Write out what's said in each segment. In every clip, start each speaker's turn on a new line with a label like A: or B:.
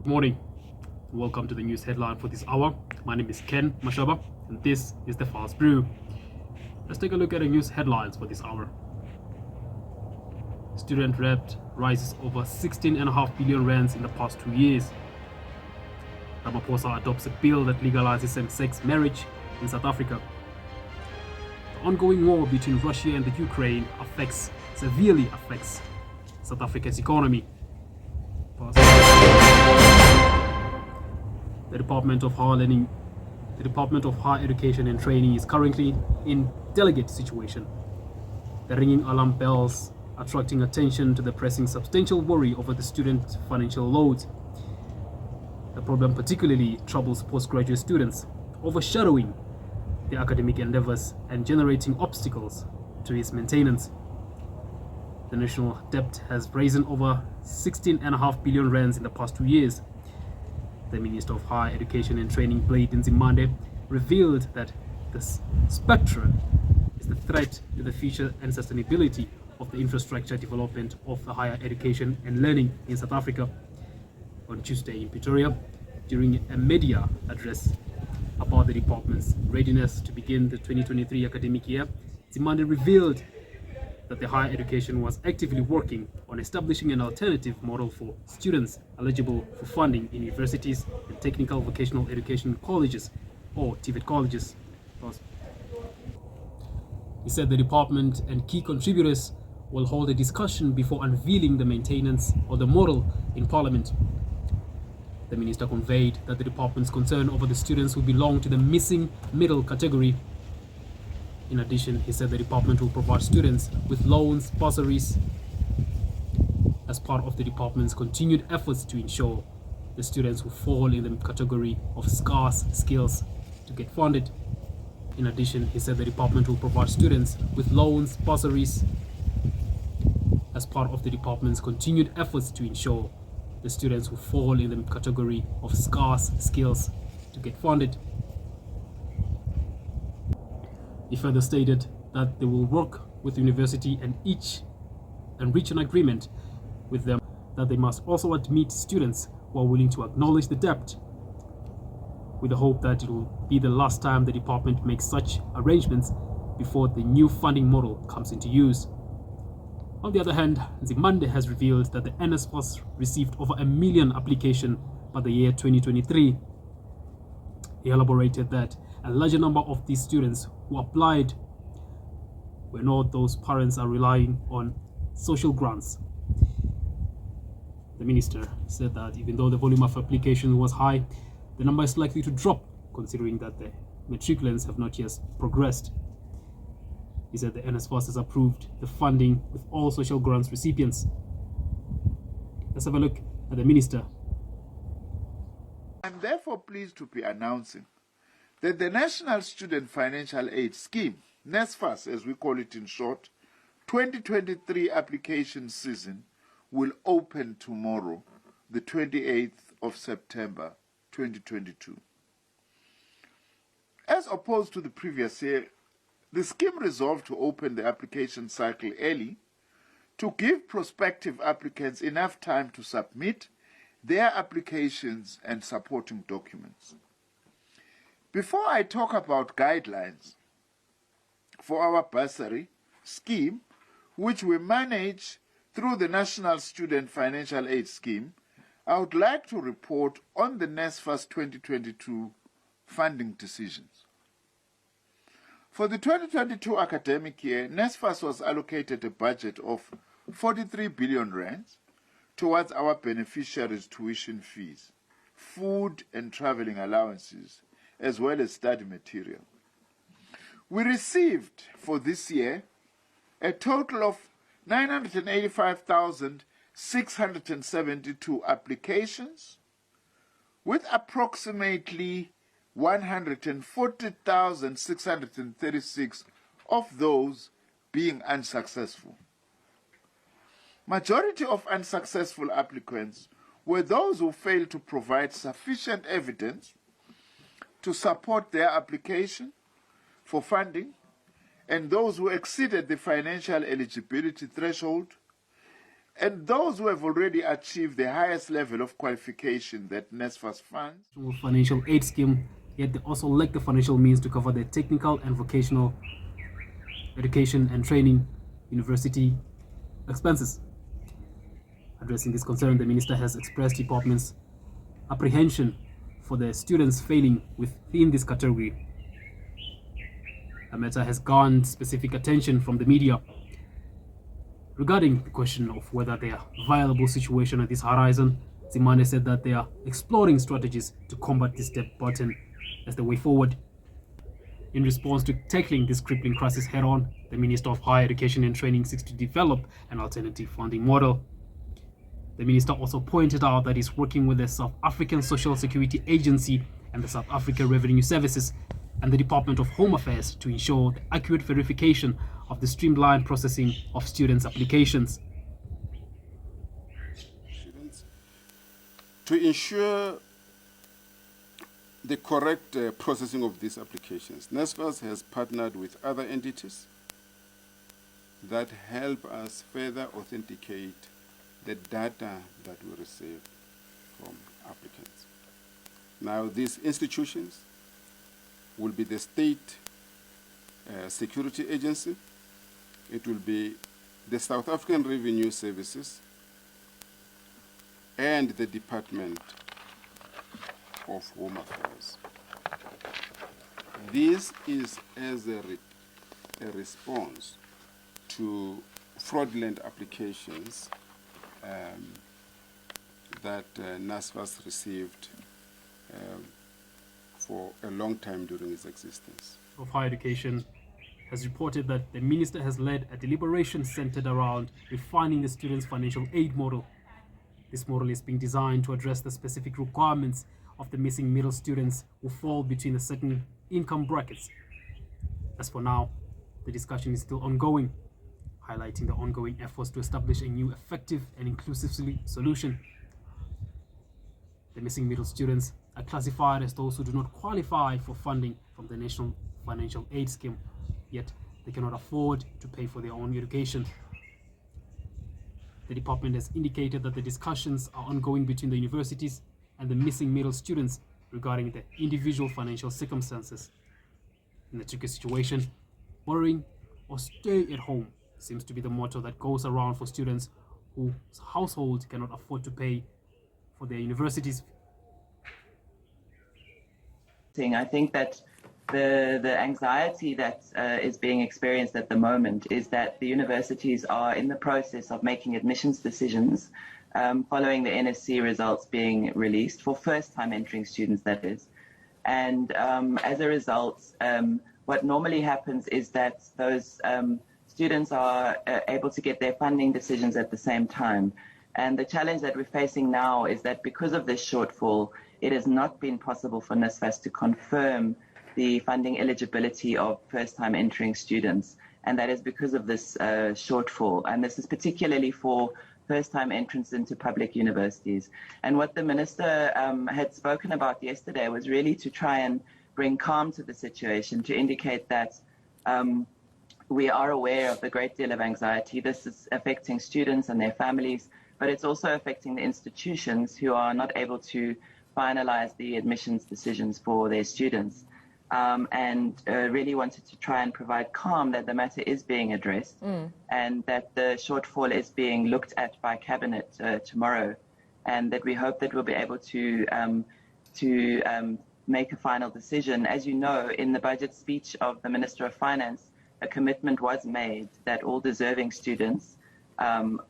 A: Good morning. Welcome to the news headline for this hour. My name is Ken Mashaba, and this is the Fast Brew. Let's take a look at the news headlines for this hour. Student debt rises over 16.5 billion rands in the past 2 years. Ramaphosa adopts a bill that legalizes same-sex marriage in South Africa. The ongoing war between Russia and the Ukraine severely affects South Africa's economy. The Department of Higher Education and Training is currently in delicate situation. The ringing alarm bells attracting attention to the pressing substantial worry over the student financial load. The problem particularly troubles postgraduate students, overshadowing their academic endeavors and generating obstacles to its maintenance. The national debt has risen over 16.5 billion rands in the past 2 years. The Minister of Higher Education and Training, Blade Nzimande, revealed that the spectre is the threat to the future and sustainability of the infrastructure development of the higher education and learning in South Africa. On Tuesday in Pretoria, during a media address about the department's readiness to begin the 2023 academic year, Nzimande revealed that the higher education was actively working on establishing an alternative model for students eligible for funding in universities and technical vocational education colleges, or TVET colleges. He said the department and key contributors will hold a discussion before unveiling the maintenance of the model in Parliament. The minister conveyed that the department's concern over the students who belong to the missing middle category. In addition, he said the department will provide students with loans, bursaries, as part of the department's continued efforts to ensure the students who fall in the category of scarce skills to get funded. In addition, he said the department will provide students with loans, bursaries, as part of the department's continued efforts to ensure the students who fall in the category of scarce skills to get funded. He further stated that they will work with the university and reach an agreement with them that they must also admit students who are willing to acknowledge the debt, with the hope that it will be the last time the department makes such arrangements before the new funding model comes into use. On the other hand, Nzimande has revealed that the NSFAS received over 1 million applications by the year 2023. He elaborated that a larger number of these students who applied were not those parents are relying on social grants. The minister said that even though the volume of applications was high, the number is likely to drop considering that the matriculants have not yet progressed. He said the NSFAS has approved the funding with all social grants recipients. Let's have a look at the minister.
B: I'm therefore pleased to be announcing that the National Student Financial Aid Scheme, NSFAS as we call it in short, 2023 application season will open tomorrow, the 28th of September 2022. As opposed to the previous year, the scheme resolved to open the application cycle early to give prospective applicants enough time to submit their applications and supporting documents. Before I talk about guidelines for our bursary scheme, which we manage through the National Student Financial Aid Scheme, I would like to report on the NSFAS 2022 funding decisions. For the 2022 academic year, NSFAS was allocated a budget of 43 billion rands towards our beneficiaries' tuition fees, food and traveling allowances, as well as study material. We received for this year a total of 985,672 applications, with approximately 140,636 of those being unsuccessful. Majority of unsuccessful applicants were those who failed to provide sufficient evidence to support their application for funding, and those who exceeded the financial eligibility threshold, And those who have already achieved the highest level of qualification that NSFAS funds.
A: Financial aid scheme, yet they also lack the financial means to cover their technical and vocational education and training university expenses. Addressing this concern, the minister has expressed department's apprehension for the students failing within this category. The matter has garnered specific attention from the media. Regarding the question of whether there are viable situation at this horizon, Zimane said that they are exploring strategies to combat this debt burden as the way forward. In response to tackling this crippling crisis head-on, the Minister of Higher Education and Training seeks to develop an alternative funding model. The minister also pointed out that he's working with the South African Social Security Agency and the South African Revenue Services and the Department of Home Affairs to ensure the accurate verification of the streamlined processing of students' applications.
C: To ensure the correct processing of these applications, NSFAS has partnered with other entities that help us further authenticate the data that we receive from applicants. Now, these institutions will be the State Security Agency, it will be the South African Revenue Services, and the Department of Home Affairs. This is as a response to fraudulent applications that NSFAS received for a long time during its existence.
A: Of Higher Education has reported that the minister has led a deliberation centered around refining the students' financial aid model. This model is being designed to address the specific requirements of the missing middle students who fall between the certain income brackets. As for now, the discussion is still ongoing, highlighting the ongoing efforts to establish a new effective and inclusive solution. The missing middle students are classified as those who do not qualify for funding from the National Financial Aid Scheme, yet they cannot afford to pay for their own education. The department has indicated that the discussions are ongoing between the universities and the missing middle students regarding their individual financial circumstances. In a tricky situation, borrowing or stay at home seems to be the motto that goes around for students whose household cannot afford to pay for their universities.
D: I think that the anxiety that is being experienced at the moment is that the universities are in the process of making admissions decisions following the NSC results being released for first-time entering students, that is. And as a result, what normally happens is that those students are able to get their funding decisions at the same time. And the challenge that we're facing now is that because of this shortfall, it has not been possible for NSFAS to confirm the funding eligibility of first-time entering students. And that is because of this shortfall. And this is particularly for first-time entrants into public universities. And what the minister had spoken about yesterday was really to try and bring calm to the situation, to indicate that we are aware of the great deal of anxiety. This is affecting students and their families, but it's also affecting the institutions who are not able to finalize the admissions decisions for their students. And really wanted to try and provide calm that the matter is being addressed and that the shortfall is being looked at by Cabinet tomorrow, and that we hope that we'll be able to make a final decision. As you know, in the budget speech of the Minister of Finance, a commitment was made that all deserving students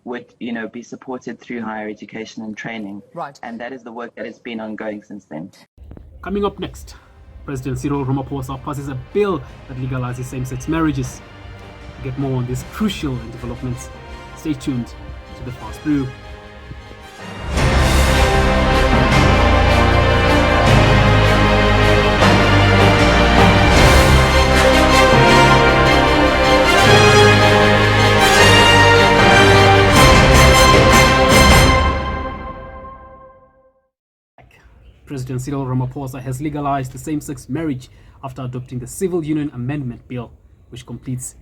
D: would, be supported through higher education and training.
E: Right.
D: And that is the work that has been ongoing since then.
A: Coming up next, President Cyril Ramaphosa passes a bill that legalizes same-sex marriages. To get more on these crucial developments, stay tuned to the Fast Brew. President Cyril Ramaphosa has legalized the same-sex marriage after adopting the Civil Union Amendment Bill, which compels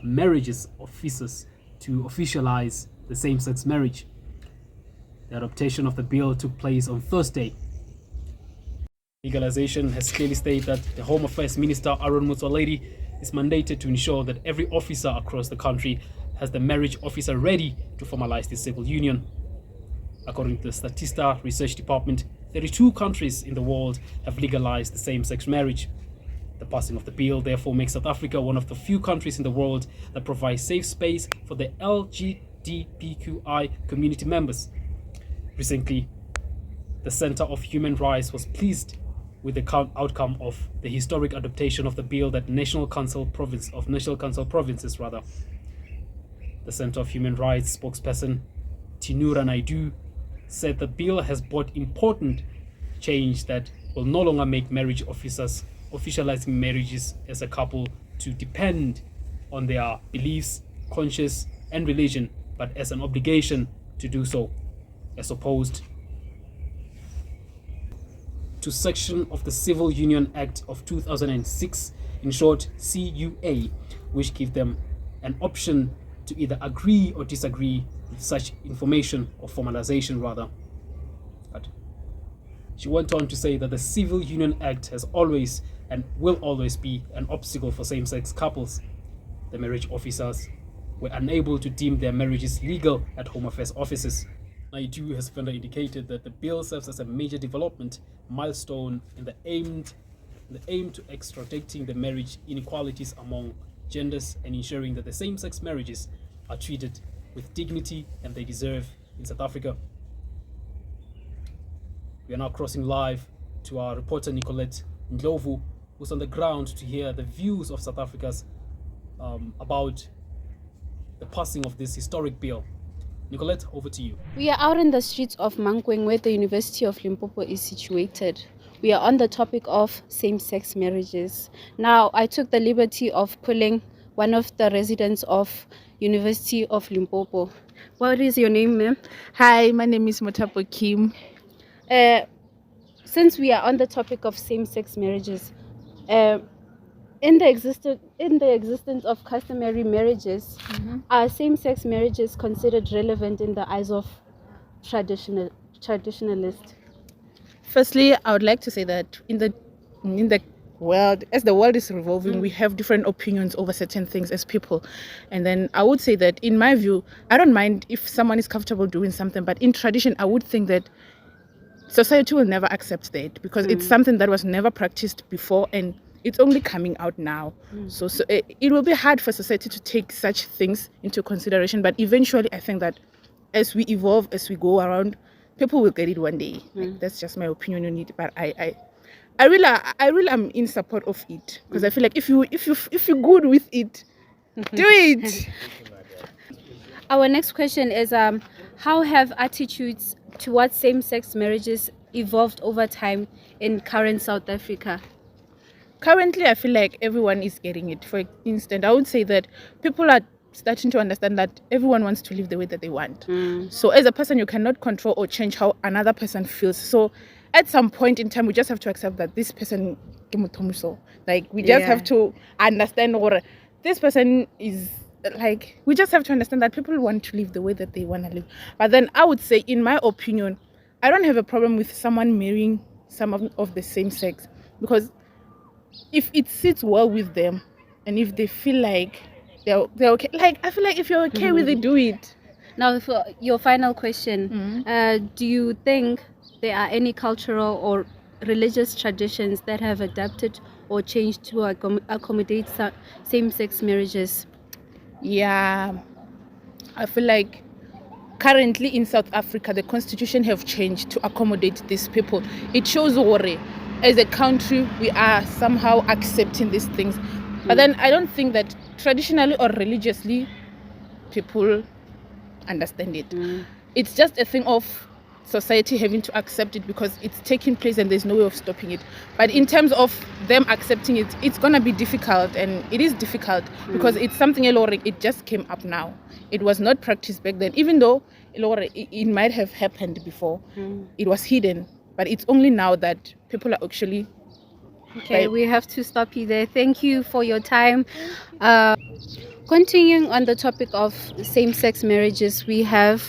A: marriages of fetuses to officialize the same-sex marriage. The adoption of the bill took place on Thursday. Legalization has clearly stated that the Home Affairs Minister Aaron Motsoaledi is mandated to ensure that every officer across the country has the marriage officer ready to formalize the civil union. According to the Statista Research Department, 32 countries in the world have legalized the same-sex marriage. The passing of the bill therefore makes South Africa one of the few countries in the world that provides safe space for the LGBTQI community members. Recently, the Center of Human Rights was pleased with the outcome of the historic adoption of the bill that National Council Provinces. The Center of Human Rights spokesperson Tinura Naidu said the bill has brought important change that will no longer make marriage officers officializing marriages as a couple to depend on their beliefs, conscience, and religion, but as an obligation to do so, as opposed to section of the Civil Union Act of 2006, in short CUA, which give them an option to either agree or disagree with such information or formalization rather. But she went on to say that the Civil Union Act has always and will always be an obstacle for same-sex couples. The marriage officers were unable to deem their marriages legal at Home Affairs offices. Naidu has further indicated that the bill serves as a major development milestone in the aim to extracting the marriage inequalities among genders and ensuring that the same-sex marriages are treated with dignity and they deserve in South Africa. We are now crossing live to our reporter Nicolette Ndlovu, who's on the ground to hear the views of South Africans about the passing of this historic bill. Nicolette, over to you.
E: We are out in the streets of Mankweng, where the University of Limpopo is situated. We are on the topic of same-sex marriages. Now, I took the liberty of pulling one of the residents of University of Limpopo. What is your name, ma'am?
F: Hi, my name is Motapo Kim.
E: Since we are on the topic of same-sex marriages, in the existence of customary marriages, are same-sex marriages considered relevant in the eyes of traditionalists?
F: Firstly, I would like to say that in the world, as the world is revolving, we have different opinions over certain things as people. And then I would say that, in my view, I don't mind if someone is comfortable doing something, but in tradition, I would think that society will never accept that because it's something that was never practiced before and it's only coming out now. So it will be hard for society to take such things into consideration. But eventually, I think that as we evolve, as we go around, people will get it one day. Like, that's just my opinion on it. But I really am in support of it because I feel like if you're good with it, do it.
E: Our next question is how have attitudes towards same-sex marriages evolved over time in current South Africa?
F: Currently, I feel like everyone is getting it. For instance, I would say that people are starting to understand that everyone wants to live the way that they want. So as a person, you cannot control or change how another person feels. So at some point in time, we just have to accept that this person, like, we just have to understand or this person is like, we just have to understand that people want to live the way that they want to live. But then I would say, in my opinion, I don't have a problem with someone marrying someone of the same sex because if it sits well with them and if they feel like they're okay, like, I feel like if you're okay with it, do it.
E: Now, for your final question, do you think there are any cultural or religious traditions that have adapted or changed to accommodate same-sex marriages?
F: Yeah, I feel like currently in South Africa, the constitution have changed to accommodate these people. It shows worry. As a country, we are somehow accepting these things. But then I don't think that traditionally or religiously people understand it. It's just a thing of society having to accept it because it's taking place and there's no way of stopping it. But in terms of them accepting it, it's going to be difficult, and it is difficult because it's something it just came up now. It was not practiced back then, even though it might have happened before. It was hidden, but it's only now that people are actually...
E: Okay, we have to stop you there. Thank you for your time. Continuing on the topic of same-sex marriages, we have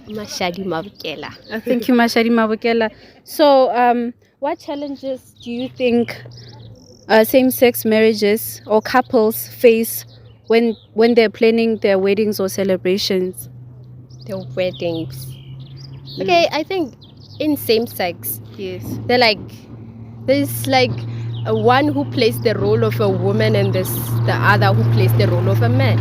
G: Mashadi Mabukela.
E: thank you, Mashadi Mabukela. So, what challenges do you think same-sex marriages or couples face when they're planning their weddings or celebrations?
G: The weddings. Okay, I think in same sex,
E: Yes.
G: there's like a one who plays the role of a woman and there's the other who plays the role of a man.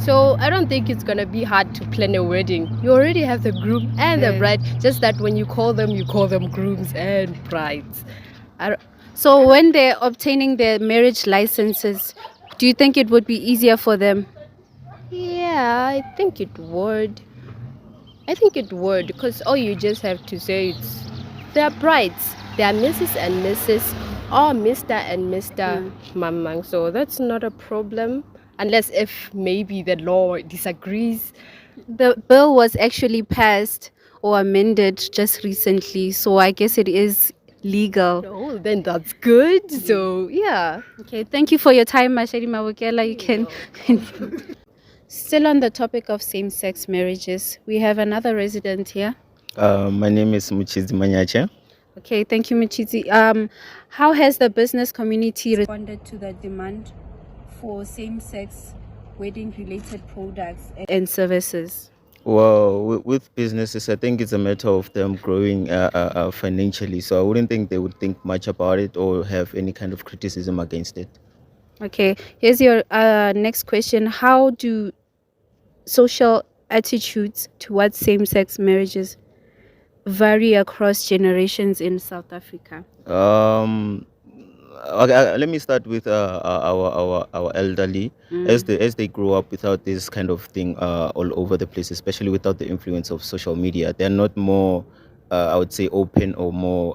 G: So I don't think it's gonna be hard to plan a wedding. You already have the groom and the
E: Yeah.
G: bride, just that when you call them grooms and brides.
E: So, when they're obtaining their marriage licenses, do you think it would be easier for them?
G: Yeah, I think it would. Because all you just have to say is they're brides. They are Mrs. and Mrs. or Mr. and Mr. Mamang. So that's not a problem. Unless if maybe the law disagrees.
E: The bill was actually passed or amended just recently, so I guess it is legal.
G: No, then that's good. So yeah.
E: Okay, thank you for your time, Mashadi Mabukela. You can. Still on the topic of same-sex marriages, we have another resident here.
H: My name is Muchizi Manyache.
E: Okay, thank you, Michizi. How has the business community responded to the demand for same-sex wedding-related products and services?
H: Well, with businesses, I think it's a matter of them growing financially. So I wouldn't think they would think much about it or have any kind of criticism against it.
E: Okay, here's your next question. How do social attitudes towards same-sex marriages vary across generations in South Africa?
H: Okay, let me start with our elderly. As they grow up without this kind of thing all over the place, especially without the influence of social media, they're not more, I would say, open or more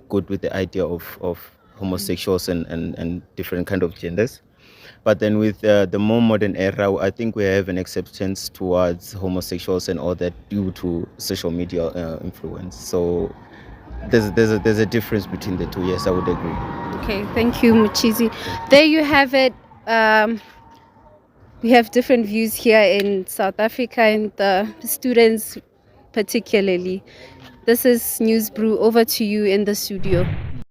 H: good with the idea of homosexuals and different kind of genders. But then with the more modern era, I think we have an acceptance towards homosexuals and all that due to social media influence. So there's a difference between the two. Yes, I would agree.
E: Okay, thank you, Muchizi. There you have it. We have different views here in South Africa and the students particularly. This is News Brew. Over to you in the studio.